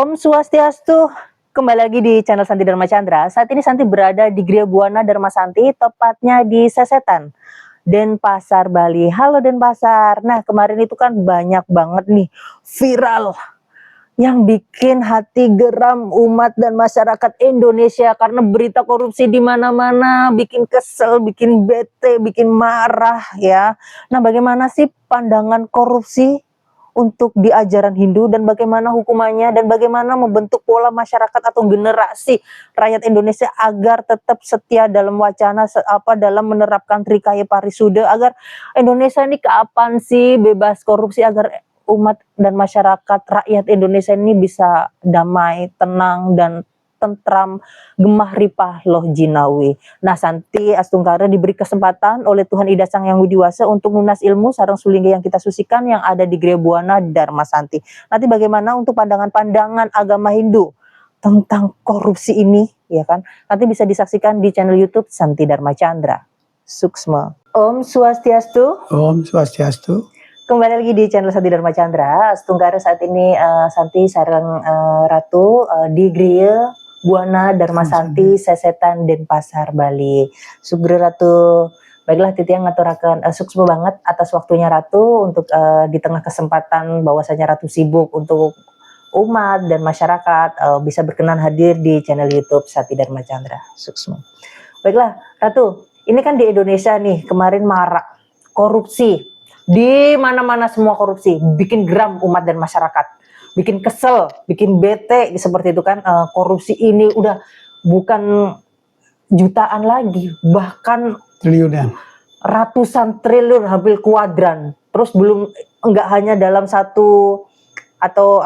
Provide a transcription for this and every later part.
Om Swastiastu, kembali lagi di channel Santi Dharma Chandra. Saat ini Santi berada di Gria Buana Dharmasanti, tepatnya di Sesetan, Denpasar, Bali. Halo Denpasar. Nah, kemarin itu kan banyak banget nih viral yang bikin hati geram umat dan masyarakat Indonesia karena berita korupsi di mana-mana, bikin kesel, bikin bete, bikin marah ya. Nah, bagaimana sih pandangan korupsi untuk di ajaran Hindu dan bagaimana hukumannya dan bagaimana membentuk pola masyarakat atau generasi rakyat Indonesia agar tetap setia dalam wacana dalam menerapkan Trikaya Parisuda agar Indonesia ini kapan sih bebas korupsi agar umat dan masyarakat rakyat Indonesia ini bisa damai, tenang dan tentram, gemah ripah loh jinawi. Nah, Santi Astungkara diberi kesempatan oleh Tuhan Ida Sang Yang Widiwasa untuk lunas ilmu sarang sulingga yang kita susikan yang ada di Gria Buana Dharmasanti. Nanti bagaimana untuk pandangan-pandangan agama Hindu tentang korupsi ini, ya kan? Nanti bisa disaksikan di channel YouTube Santi Dharma Chandra. Suksma. Om Swastiastu. Om Swastiastu. Kembali lagi di channel Santi Dharma Chandra. Astungkara saat ini Santi sareng Ratu di Gria Buana Dharmasanti Sesetan Denpasar Bali. Sugeng Ratu. Baiklah Titi yang ngaturaken suksma banget atas waktunya Ratu untuk di tengah kesempatan bahwasanya Ratu sibuk untuk umat dan masyarakat bisa berkenan hadir di channel YouTube Santi Dharma Chandra. Suksma. Baiklah Ratu, ini kan di Indonesia nih kemarin marak korupsi. Di mana-mana semua korupsi, bikin geram umat dan masyarakat, bikin kesel, bikin bete seperti itu kan. Korupsi ini udah bukan jutaan lagi, bahkan Triliunan, ratusan triliun, hampir kuadran. Terus belum, enggak hanya dalam satu atau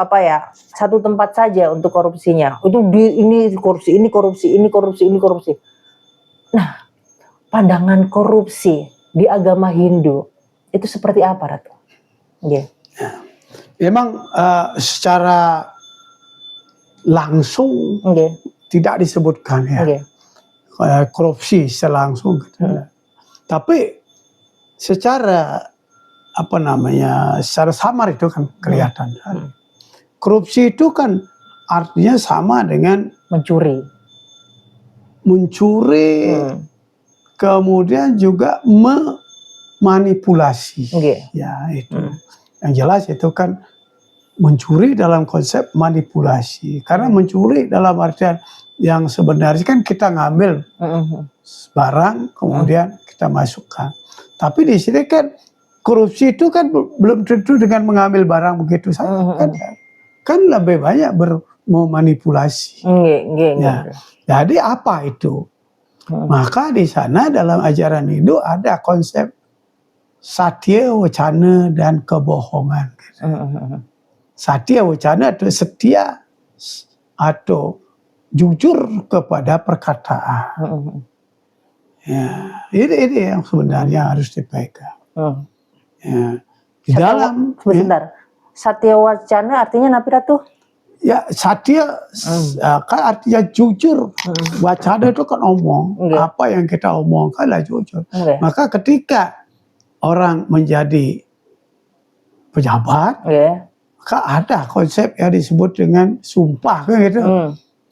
satu tempat saja untuk korupsinya. Itu ini korupsi, ini korupsi, ini korupsi, ini korupsi. Nah, pandangan korupsi di agama Hindu itu seperti apa, Ratu? Yeah. Memang secara langsung tidak disebutkan ya, korupsi secara langsung. Tapi secara secara samar itu kan kelihatan. Korupsi itu kan artinya sama dengan mencuri, kemudian juga manipulasi, ya itu. Yang jelas itu kan mencuri dalam konsep manipulasi. Karena mencuri dalam artian yang sebenarnya kan kita ngambil barang kemudian kita masukkan. Tapi di sini kan korupsi itu kan belum tentu dengan mengambil barang begitu saja. Kan lebih banyak memanipulasi. Ya. Jadi apa itu? Maka di sana dalam ajaran Hindu ada konsep satya, wacana, dan kebohongan. Satya, wacana itu setia atau jujur kepada perkataan. Ya, ini yang sebenarnya harus dipegang. Ya, di dalam sebentar. Satya wacana artinya apa Ratu? Ya, satya kan artinya jujur. Wacana itu kan omong. Apa yang kita omongkan lah jujur. Maka ketika orang menjadi pejabat, maka ada konsep yang disebut dengan sumpah kan gitu.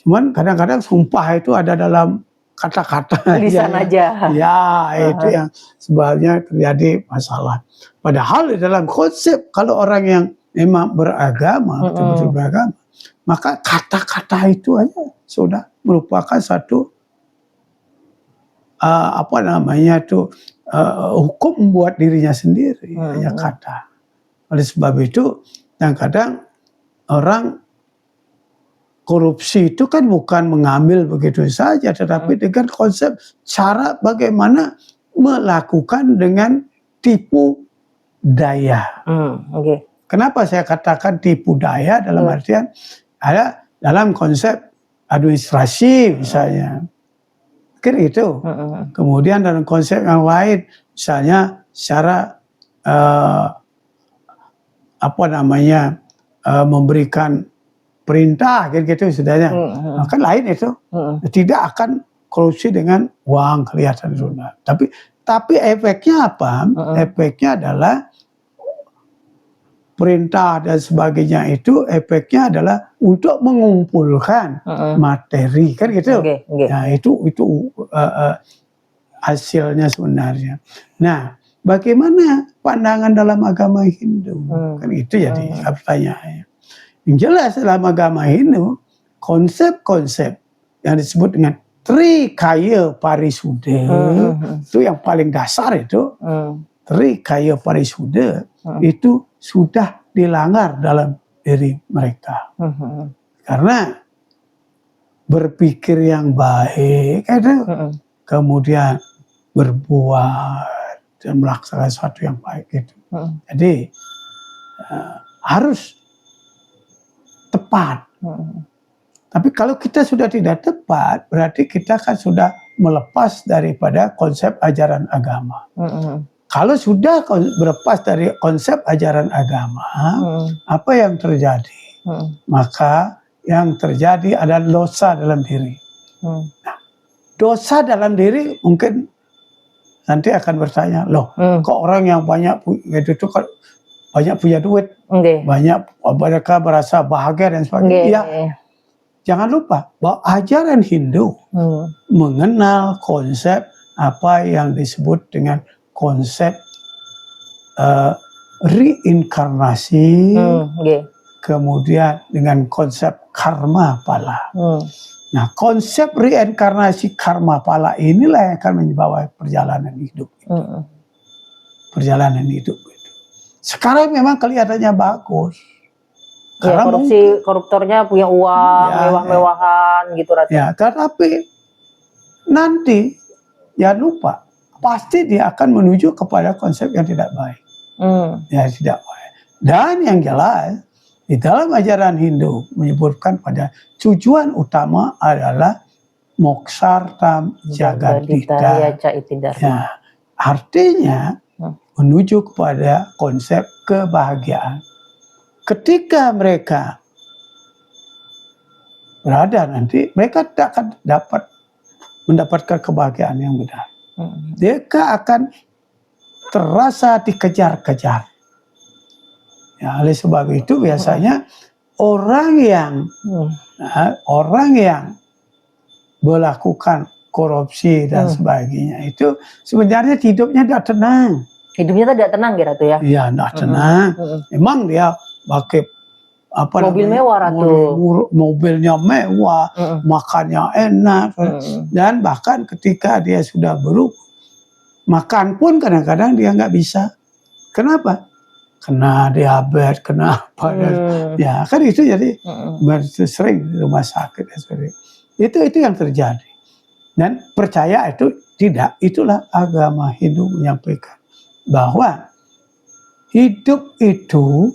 Cuman kadang-kadang sumpah itu ada dalam kata-kata lisan aja. Ya, itu yang sebabnya terjadi masalah. Padahal di dalam konsep kalau orang yang memang beragama, betul-betul beragama, maka kata-kata itu aja sudah merupakan satu hukum buat dirinya sendiri, hanya kata. Oleh sebab itu, kadang-kadang orang korupsi itu kan bukan mengambil begitu saja, tetapi dengan konsep cara bagaimana melakukan dengan tipu daya. Kenapa saya katakan tipu daya? Dalam artian ada dalam konsep administrasi misalnya. Mungkin itu. Kemudian dalam konsep yang lain, misalnya secara memberikan perintah gitu istilahnya. Maka lain itu. Tidak akan korupsi dengan uang kelihatan sudah. Tapi efeknya apa? Efeknya adalah perintah dan sebagainya itu efeknya adalah untuk mengumpulkan materi, kan gitu. Nah, itu hasilnya sebenarnya. Nah, bagaimana pandangan dalam agama Hindu? Kan itu jadi pertanyaannya. Yang jelas dalam agama Hindu, konsep-konsep yang disebut dengan Trikaya Parisuddha itu yang paling dasar itu. Trikaya Parisuddha itu sudah dilanggar dalam diri mereka. Karena berpikir yang baik itu, kemudian berbuat dan melaksanakan sesuatu yang baik itu. Jadi harus tepat. Tapi kalau kita sudah tidak tepat, berarti kita kan sudah melepas daripada konsep ajaran agama. Kalau sudah berlepas dari konsep ajaran agama, apa yang terjadi? Maka yang terjadi adalah dosa dalam diri. Nah, dosa dalam diri mungkin nanti akan bertanya, loh, kok orang yang banyak itu kan banyak punya duit, banyak mereka merasa bahagia dan sebagainya. Jangan lupa bahwa ajaran Hindu mengenal konsep apa yang disebut dengan konsep reinkarnasi, kemudian dengan konsep karma pala. Nah, konsep reinkarnasi karma pala inilah yang akan membawa perjalanan hidup. Perjalanan hidup itu. Sekarang memang kelihatannya bagus. Ya, koruptornya punya uang, mewah-mewahan gitu. Ya, tetapi nanti jangan lupa pasti dia akan menuju kepada konsep yang tidak baik. Ya, tidak baik. Dan yang jelas di dalam ajaran Hindu menyebutkan pada tujuan utama adalah moksartam jagadita. Ya, artinya menuju kepada konsep kebahagiaan. Ketika mereka berada nanti, mereka tidak akan mendapatkan kebahagiaan yang benar. Mereka akan terasa dikejar-kejar. Ya, oleh sebab itu biasanya orang yang melakukan korupsi dan sebagainya itu sebenarnya hidupnya tidak tenang. Hidupnya tidak tenang gitu ya? Iya, tidak tenang. Memang dia pakai mobil mewah, Ratu. Mobilnya mewah, makannya enak, dan bahkan ketika dia sudah makan pun kadang-kadang dia nggak bisa. Kenapa? Kena diabetes, kena apa? Ya kan itu jadi sering di rumah sakit. Itu yang terjadi. Dan percaya itu tidak. Itulah agama Hindu menyampaikan bahwa hidup itu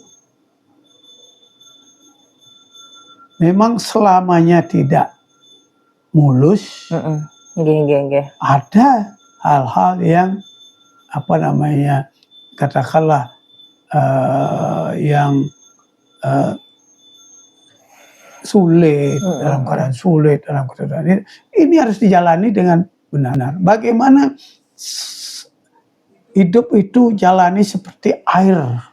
memang selamanya tidak mulus. Ada hal-hal yang katakanlah yang sulit, dalam keadaan sulit, dalam keadaan ini harus dijalani dengan benar. Bagaimana hidup itu jalani seperti air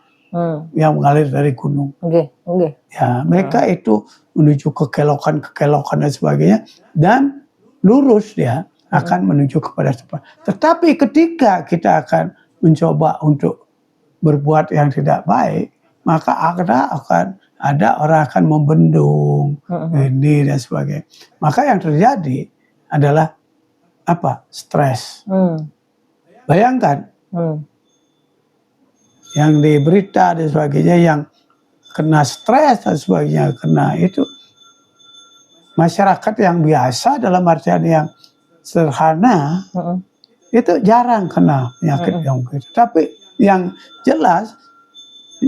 yang mengalir dari gunung. Ya, mereka itu menuju kekelokan dan sebagainya, dan lurus dia akan menuju kepada tempat. Tetapi ketika kita akan mencoba untuk berbuat yang tidak baik, maka ada orang akan membendung ini dan sebagainya. Maka yang terjadi adalah apa? Stres. Bayangkan yang di berita dan sebagainya yang kena stres dan sebagainya, kena itu masyarakat yang biasa dalam artian yang sederhana itu jarang kena penyakit yang begitu. Tapi yang jelas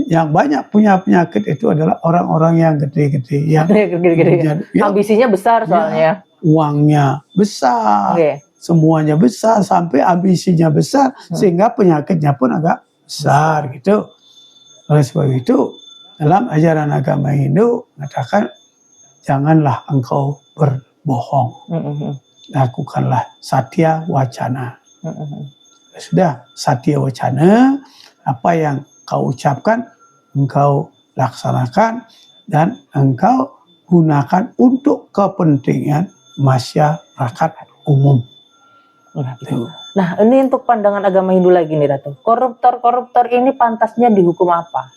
yang banyak punya penyakit itu adalah orang-orang yang gede-gede, yang ambisinya besar soalnya. Uangnya besar, semuanya besar, sampai ambisinya besar, sehingga penyakitnya pun agak besar gitu. Oleh sebab itu, dalam ajaran agama Hindu mengatakan, janganlah engkau berbohong. Lakukanlah satya wacana. Sudah satya wacana, apa yang kau ucapkan engkau laksanakan dan engkau gunakan untuk kepentingan masyarakat umum. Gitu. Nah, ini untuk pandangan agama Hindu lagi nih, Ratu. Koruptor-koruptor ini pantasnya dihukum apa?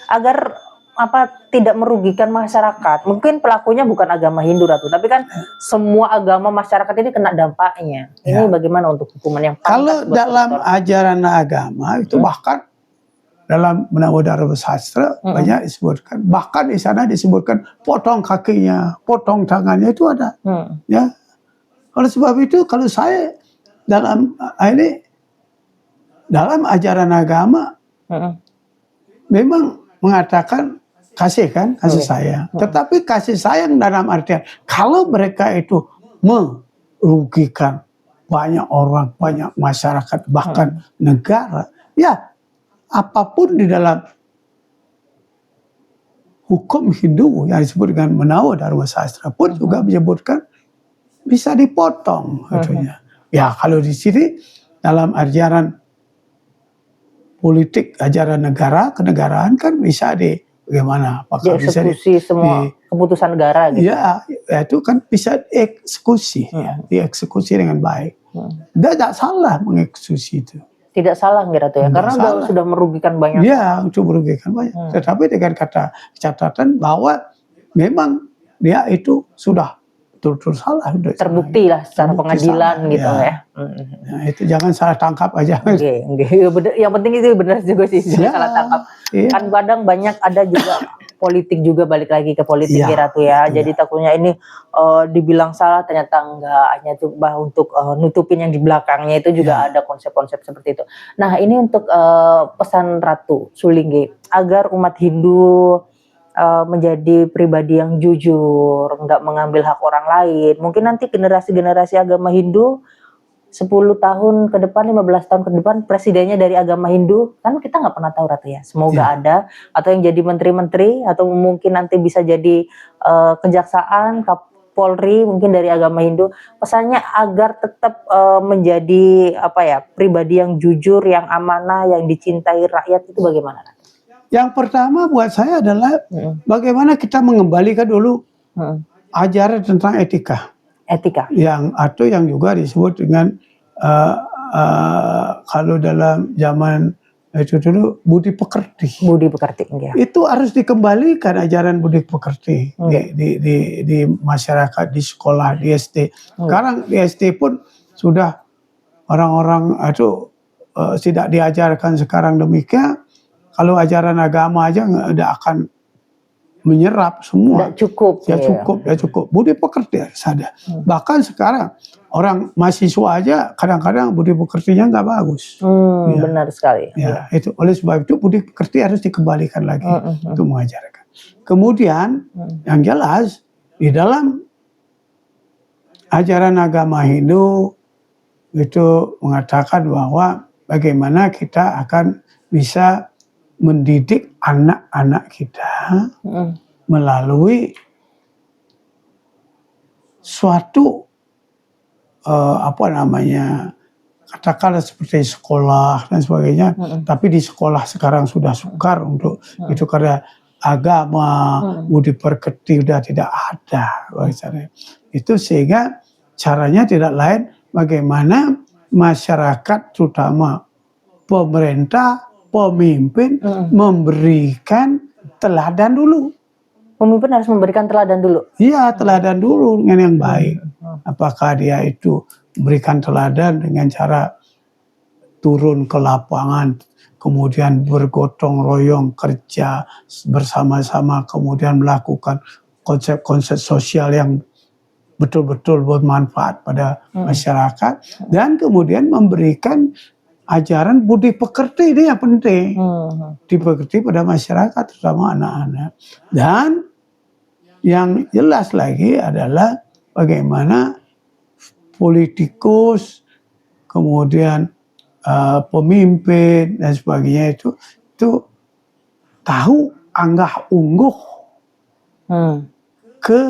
Agar tidak merugikan masyarakat. Mungkin pelakunya bukan agama Hindu, Ratu, tapi kan semua agama masyarakat ini kena dampaknya. Ini bagaimana untuk hukuman yang pantas? Kalau dalam ajaran agama itu bahkan dalam Menabo Dharma Sastra banyak disebutkan, bahkan di sana disebutkan potong kakinya, potong tangannya itu ada. Ya. Oleh sebab itu kalau saya dalam ajaran agama memang mengatakan kasih sayang. Tetapi kasih sayang dalam artian kalau mereka itu merugikan banyak orang, banyak masyarakat, bahkan negara, ya apapun di dalam hukum Hindu yang disebut dengan Menabo Dharma Sastra pun juga menyebutkan bisa dipotong katanya. Ya kalau di sini dalam ajaran politik, ajaran negara, kenegaraan kan bisa bagaimana? Apakah bisa semua keputusan negara gitu. Ya, itu kan bisa dieksekusi, dieksekusi dengan baik. Tidak salah mengeksekusi itu. Tidak salah Ratu ya, karena sudah merugikan banyak. Ya, untuk merugikan banyak. Tetapi dengan catatan bahwa memang dia itu sudah betul-betul salah. Terbukti lah secara pengadilan gitu ya. Nah, itu jangan salah tangkap aja. Yang penting itu benar juga sih, jangan salah tangkap. Kan kadang banyak ada juga politik juga, balik lagi ke politik Ratu ya. Jadi takutnya ini dibilang salah ternyata enggak, hanya coba untuk nutupin yang di belakangnya itu juga ada konsep-konsep seperti itu. Nah, ini untuk pesan Ratu Sulinggi agar umat Hindu menjadi pribadi yang jujur, nggak mengambil hak orang lain. Mungkin nanti generasi-generasi agama Hindu 10 tahun ke depan, 15 tahun ke depan presidennya dari agama Hindu, kan kita nggak pernah tahu Ratu ya. Semoga ada, atau yang jadi menteri-menteri, atau mungkin nanti bisa jadi kejaksaan, Kapolri mungkin dari agama Hindu. Pesannya agar tetap menjadi pribadi yang jujur, yang amanah, yang dicintai rakyat, itu bagaimana? Yang pertama buat saya adalah bagaimana kita mengembalikan dulu ajaran tentang etika. Yang juga disebut dengan kalau dalam zaman itu dulu budi pekerti. Itu harus dikembalikan ajaran budi pekerti di masyarakat, di sekolah, di SD. Sekarang di SD pun sudah orang-orang itu tidak diajarkan sekarang demikian. Kalau ajaran agama aja nggak akan menyerap semua. Nggak cukup. Budi pekerti harus ada. Bahkan sekarang orang mahasiswa aja kadang-kadang budi pekertinya nggak bagus. Benar sekali. Ya, itu oleh sebab itu budi pekerti harus dikembalikan lagi untuk mengajarkan. Kemudian yang jelas di dalam ajaran agama Hindu itu mengatakan bahwa bagaimana kita akan bisa mendidik anak-anak kita melalui suatu katakanlah seperti sekolah dan sebagainya. Tapi di sekolah sekarang sudah sukar untuk itu karena agama budi pekerti sudah tidak ada. Itu sehingga caranya tidak lain bagaimana masyarakat terutama pemerintah, pemimpin memberikan teladan dulu. Pemimpin harus memberikan teladan dulu? Iya, teladan dulu dengan yang baik. Apakah dia itu memberikan teladan dengan cara turun ke lapangan, kemudian bergotong royong kerja bersama-sama, kemudian melakukan konsep-konsep sosial yang betul-betul bermanfaat pada masyarakat, dan kemudian memberikan ajaran budi pekerti, ini yang penting. Dipekerti pada masyarakat, terutama anak-anak. Dan yang jelas lagi adalah bagaimana politikus, kemudian pemimpin dan sebagainya itu tahu anggah ungguh ke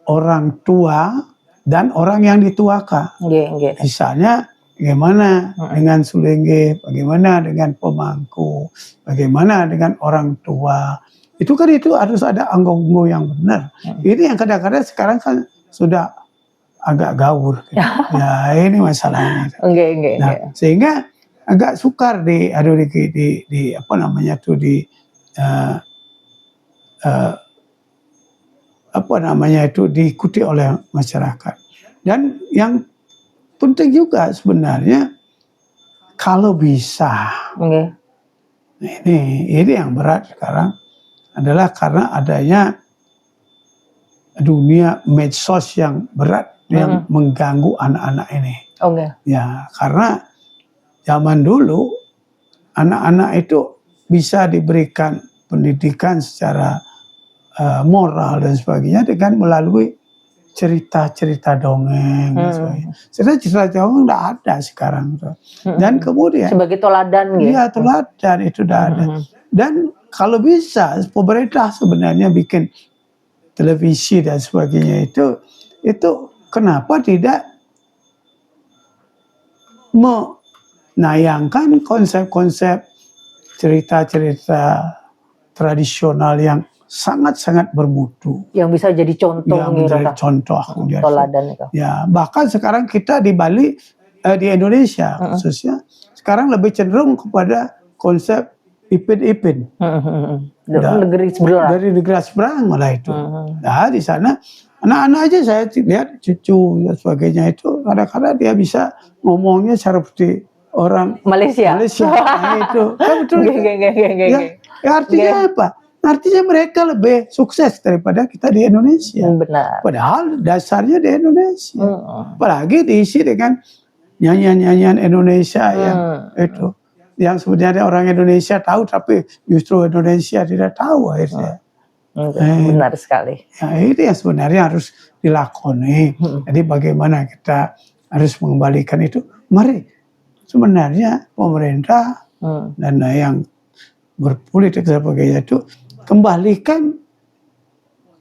orang tua dan orang yang dituakan. Misalnya bagaimana dengan sulenge, bagaimana dengan pemangku, bagaimana dengan orang tua. Itu kan itu harus ada anggo-anggo yang benar. Ini yang kadang-kadang sekarang kan sudah agak gaul. Gitu. Ya ini masalahnya. Nah, sehingga agak sukar di apa namanya tuh apa namanya itu diikuti oleh masyarakat. Dan yang penting juga sebenarnya kalau bisa ini yang berat sekarang adalah karena adanya dunia medsos yang berat yang mengganggu anak-anak ini. Ya, karena zaman dulu anak-anak itu bisa diberikan pendidikan secara moral dan sebagainya dengan melalui cerita-cerita dongeng dan sebagainya. Cerita dongeng tidak ada sekarang. Dan kemudian sebagai teladan gitu. Iya, teladan itu tidak ada. Dan kalau bisa pemerintah sebenarnya bikin televisi dan sebagainya itu kenapa tidak menayangkan konsep-konsep cerita-cerita tradisional yang sangat-sangat bermutu. Yang bisa jadi contoh. Yang menjadi contoh. Teladan itu. Ya, bahkan sekarang kita di Bali, di Indonesia khususnya, sekarang lebih cenderung kepada konsep ipin-ipin. Negeri seberang. Dari negara seberang malah itu. Nah, di sana anak-anak aja saya lihat cucu dan sebagainya itu kadang-kadang dia bisa ngomongnya seperti orang Malaysia. Nah, itu kan betul. Ya, artinya apa? Artinya mereka lebih sukses daripada kita di Indonesia. Benar. Padahal dasarnya di Indonesia. Apalagi diisi dengan nyanyian-nyanyian Indonesia yang itu. Yang sebenarnya orang Indonesia tahu tapi justru Indonesia tidak tahu akhirnya. Benar sekali. Ya, itu yang sebenarnya harus dilakoni. Jadi bagaimana kita harus mengembalikan itu? Mari sebenarnya pemerintah dan yang berpolitik dan sebagainya itu kembalikan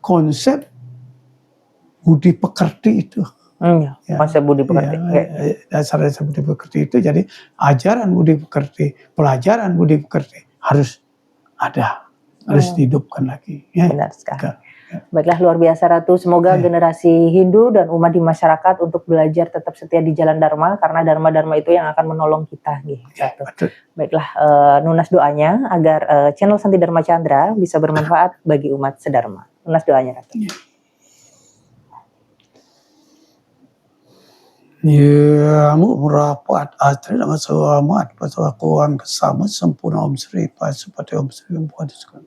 konsep budi pekerti itu. Konsep budi pekerti. Dasar-dasar budi pekerti itu jadi ajaran budi pekerti, pelajaran budi pekerti harus ada, harus dihidupkan lagi. Ya. Benar sekali. Baiklah, luar biasa Ratu. Semoga generasi Hindu dan umat di masyarakat untuk belajar tetap setia di jalan Dharma, karena Dharma itu yang akan menolong kita. Gitu. Baiklah, nunas doanya agar channel Santi Dharma Chandra bisa bermanfaat bagi umat sedharma. Nunas doanya Ratu. Ya, merapat atri nama selamat pasal kuang kesama sempurna Om Sri Pasupati Om Sri Buat sekali.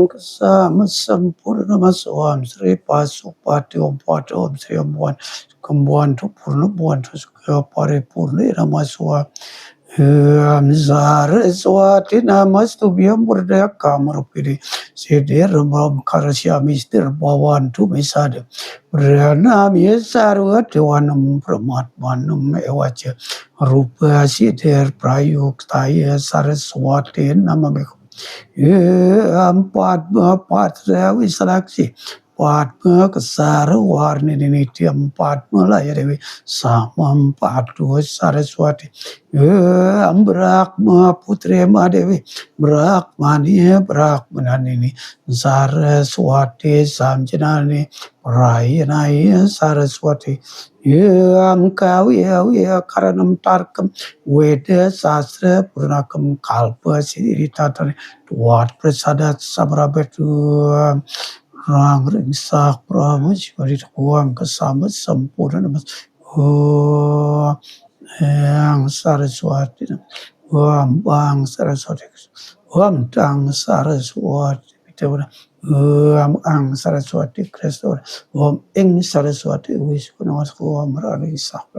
Kesama sempurna Mas Om Sri Pasupati Om Pati Om Sri Buat Kembuan tu purna buan tu suka paripurna nama Swam Saraswati namastu biyam burdaya kamarupiri sidir ram karasya mistir bawantu misade pranami sarvati vanam pramatmanam evacha rupa sidir prayuktaya saraswati namame empat patra wisalaksi Padma kesara warni nitiam padma laya dewi samam padu saraswati Brakma putri madewi Brakmani Brakmanani Saraswati samjanani Rayanaya Saraswati Kawiya karanam tarkam Weda sastra purnakam kalpa siddhitatani Tuat prasadat sabrabetu Rang ringsak pramuj vari kuang kesama sempurna mas yang Saraswati bang Saraswati tang Saraswati ang Saraswati Kristus ing Saraswati wis kunawas kuam rari sak